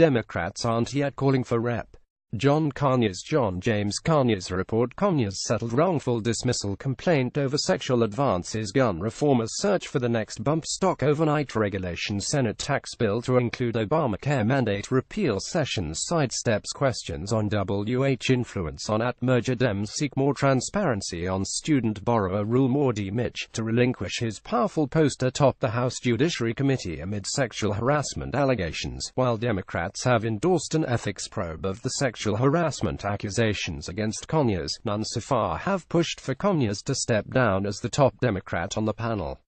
Democrats aren't yet calling for Rep. John James Conyers report Conyers settled wrongful dismissal complaint over sexual advances. Gun reformers search for the next bump stock overnight regulation. Senate tax bill to include Obamacare mandate repeal. Sessions sidesteps questions on WH influence on at-merger. Dems seek more transparency on student borrower rule. Mordy Mitch to relinquish his powerful post atop the House Judiciary Committee amid sexual harassment allegations, while Democrats have endorsed an ethics probe of the sexual harassment accusations against Conyers. None so far have pushed for Conyers to step down as the top Democrat on the panel.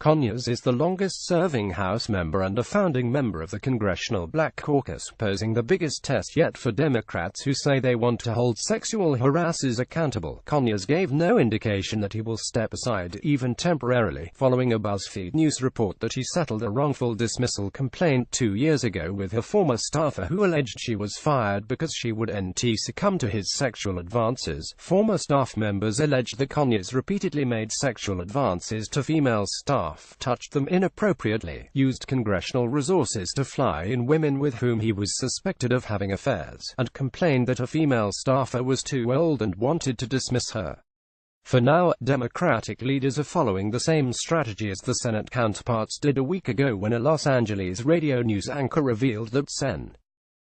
Conyers is the longest-serving House member and a founding member of the Congressional Black Caucus, posing the biggest test yet for Democrats who say they want to hold sexual harassers accountable. Conyers gave no indication that he will step aside, even temporarily, following a BuzzFeed News report that he settled a wrongful dismissal complaint 2 years ago with a former staffer who alleged she was fired because she would succumb to his sexual advances. Former staff members alleged that Conyers repeatedly made sexual advances to female staff, touched them inappropriately, used congressional resources to fly in women with whom he was suspected of having affairs, and complained that a female staffer was too old and wanted to dismiss her. For now, Democratic leaders are following the same strategy as the Senate counterparts did a week ago when a Los Angeles radio news anchor revealed that Sen.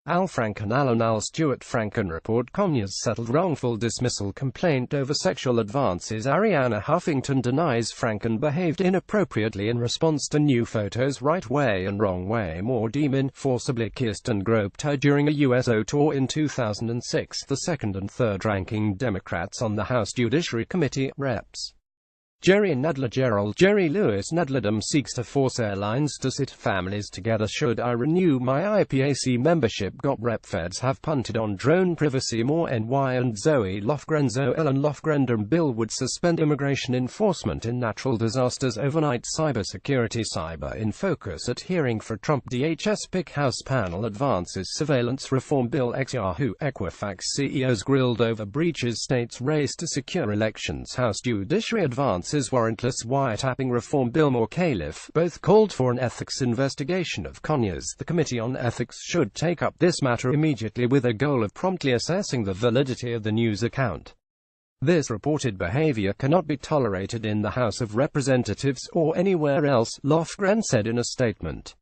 Al Stewart Franken report Conyers settled wrongful dismissal complaint over sexual advances. Ariana Huffington denies Franken behaved inappropriately in response to new photos. Right way and wrong way. Mordy Mitch forcibly kissed and groped her during a USO tour in 2006. The second and third-ranking Democrats on the House Judiciary Committee, Reps. Jerry Lewis Nadler. Dems seeks to force airlines to sit families together. Should I renew my IPAC membership? Got Rep. Feds have punted on drone privacy more. NY and Zoe Lofgren. Ellen Lofgren bill would suspend immigration enforcement in natural disasters overnight. Cyber in focus at hearing for Trump. DHS pick House panel advances surveillance reform bill. Yahoo Equifax CEOs grilled over breaches. States race to secure elections. House Judiciary advances warrantless wiretapping reform bill. More Califf both called for an ethics investigation of Conyers. The Committee on Ethics should take up this matter immediately with a goal of promptly assessing the validity of the news account. This reported behavior cannot be tolerated in the House of Representatives or anywhere else, Lofgren said in a statement.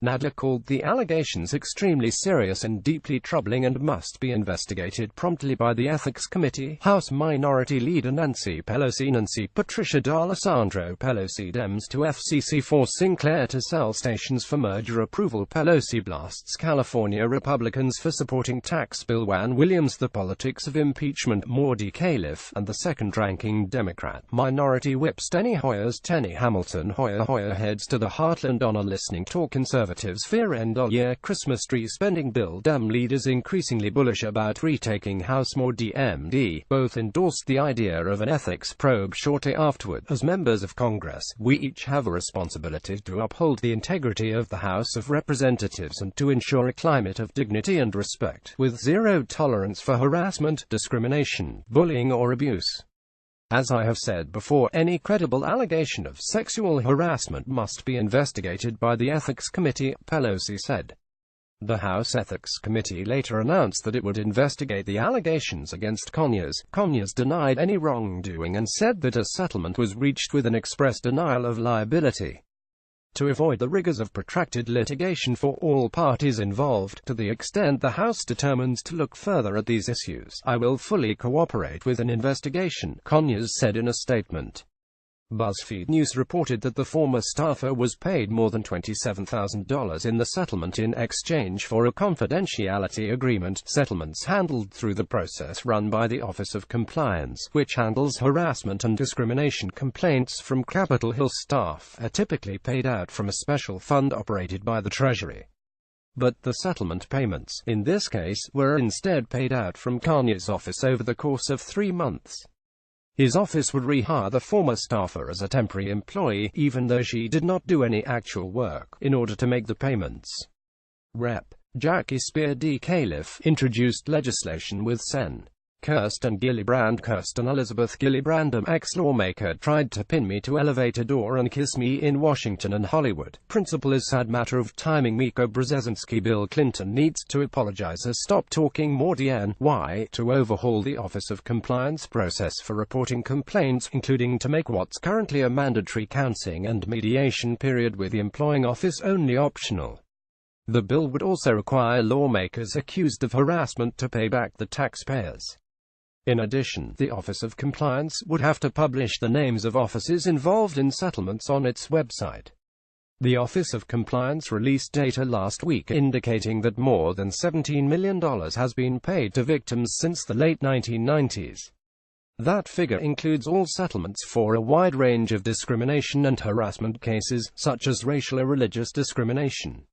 Nadler called the allegations extremely serious and deeply troubling and must be investigated promptly by the Ethics Committee. House Minority Leader Nancy Patricia D'Alessandro Pelosi. Dems to FCC force Sinclair to sell stations for merger approval. Pelosi blasts California Republicans for supporting tax bill. Juan Williams. The politics of impeachment. Mordy Califf and the second-ranking Democrat Minority Whip Steny Hamilton Hoyer heads to the Heartland on a listening tour. Conservatives fear end-of-year Christmas tree spending bill. Dem leaders increasingly bullish about retaking House. More DMD both endorsed the idea of an ethics probe shortly afterward. As members of Congress, we each have a responsibility to uphold the integrity of the House of Representatives and to ensure a climate of dignity and respect, with zero tolerance for harassment, discrimination, bullying or abuse. As I have said before, any credible allegation of sexual harassment must be investigated by the Ethics Committee, Pelosi said. The House Ethics Committee later announced that it would investigate the allegations against Conyers. Conyers denied any wrongdoing and said that a settlement was reached with an express denial of liability. To avoid the rigors of protracted litigation for all parties involved, to the extent the House determines to look further at these issues, I will fully cooperate with an investigation, Conyers said in a statement. BuzzFeed News reported that the former staffer was paid more than $27,000 in the settlement in exchange for a confidentiality agreement. Settlements handled through the process run by the Office of Compliance, which handles harassment and discrimination complaints from Capitol Hill staff, are typically paid out from a special fund operated by the Treasury. But the settlement payments, in this case, were instead paid out from Conyers' office over the course of 3 months. His office would rehire the former staffer as a temporary employee, even though she did not do any actual work, in order to make the payments. Rep. Jackie Spear D. Califf introduced legislation with Sen. Kirsten Gillibrand. Kirsten Elizabeth Gillibrand, an ex-lawmaker, tried to pin me to elevator door and kiss me in Washington and Hollywood. Principle is sad matter of timing. Miko Brzezinski. Bill Clinton needs to apologize. Has stopped talking more DNY to overhaul the Office of Compliance process for reporting complaints, including to make what's currently a mandatory counseling and mediation period with the employing office only optional. The bill would also require lawmakers accused of harassment to pay back the taxpayers. In addition, the Office of Compliance would have to publish the names of offices involved in settlements on its website. The Office of Compliance released data last week indicating that more than $17 million has been paid to victims since the late 1990s. That figure includes all settlements for a wide range of discrimination and harassment cases, such as racial or religious discrimination.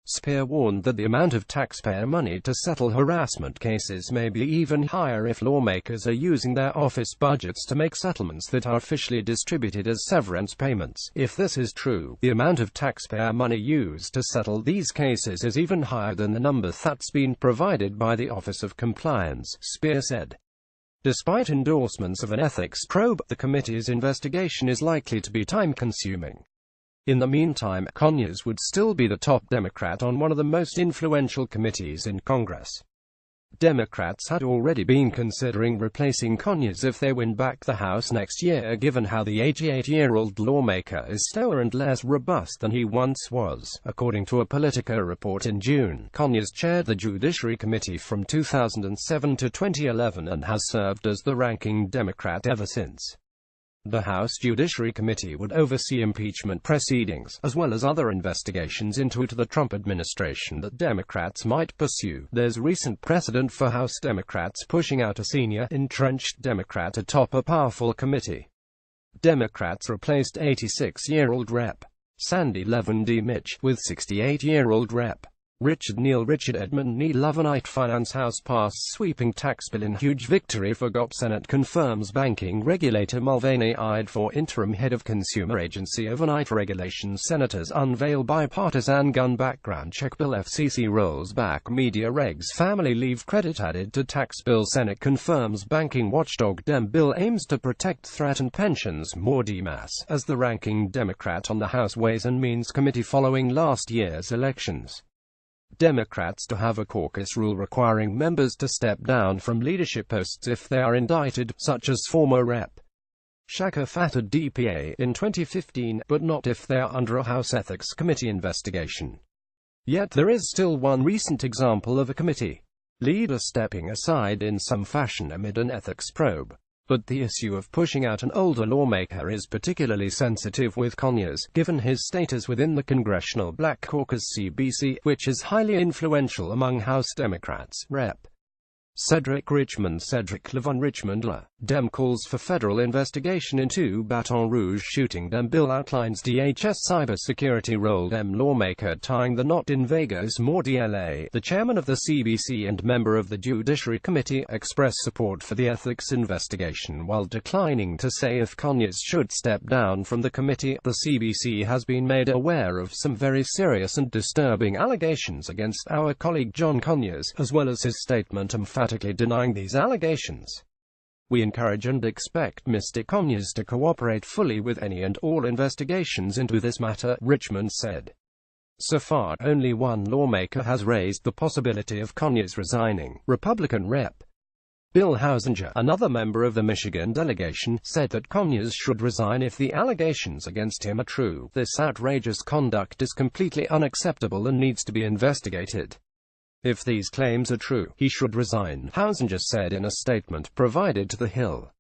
Speer warned that the amount of taxpayer money to settle harassment cases may be even higher if lawmakers are using their office budgets to make settlements that are officially distributed as severance payments. If this is true, the amount of taxpayer money used to settle these cases is even higher than the number that's been provided by the Office of Compliance, Speer said. Despite endorsements of an ethics probe, the committee's investigation is likely to be time-consuming. In the meantime, Conyers would still be the top Democrat on one of the most influential committees in Congress. Democrats had already been considering replacing Conyers if they win back the House next year, given how the 88-year-old lawmaker is slower and less robust than he once was, according to a Politico report in June. Conyers chaired the Judiciary Committee from 2007 to 2011 and has served as the ranking Democrat ever since. The House Judiciary Committee would oversee impeachment proceedings, as well as other investigations into the Trump administration that Democrats might pursue. There's recent precedent for House Democrats pushing out a senior, entrenched Democrat atop a powerful committee. Democrats replaced 86-year-old Rep. Sandy Levin D. Mitch with 68-year-old Rep. Richard Edmund Nee. Lovenite. Finance House passed sweeping tax bill in huge victory for GOP. Senate confirms banking regulator Mulvaney eyed for interim head of consumer agency overnight regulations. Senators unveil bipartisan gun background check bill. FCC rolls back media regs. Family leave credit added to tax bill. Senate confirms banking watchdog Dem bill aims to protect threatened pensions. More DMAS as the ranking Democrat on the House Ways and Means Committee following last year's elections. Democrats to have a caucus rule requiring members to step down from leadership posts if they are indicted, such as former Rep. Shaka Fattah DPA in 2015, but not if they are under a House Ethics Committee investigation. Yet there is still one recent example of a committee leader stepping aside in some fashion amid an ethics probe. But the issue of pushing out an older lawmaker is particularly sensitive with Conyers, given his status within the Congressional Black Caucus CBC, which is highly influential among House Democrats. Rep. Cedric Levon Richmond, Dem calls for federal investigation into Baton Rouge shooting. Dem bill outlines DHS cybersecurity role. Dem lawmaker tying the knot in Vegas. More DLA. The chairman of the CBC and member of the Judiciary Committee expressed support for the ethics investigation while declining to say if Conyers should step down from the committee. The CBC has been made aware of some very serious and disturbing allegations against our colleague John Conyers, as well as his statement emphatically denying these allegations. We encourage and expect Mr. Conyers to cooperate fully with any and all investigations into this matter, Richmond said. So far, only one lawmaker has raised the possibility of Conyers resigning. Republican Rep. Bill Hausinger, another member of the Michigan delegation, said that Conyers should resign if the allegations against him are true. This outrageous conduct is completely unacceptable and needs to be investigated. If these claims are true, he should resign, Hausinger said in a statement provided to The Hill.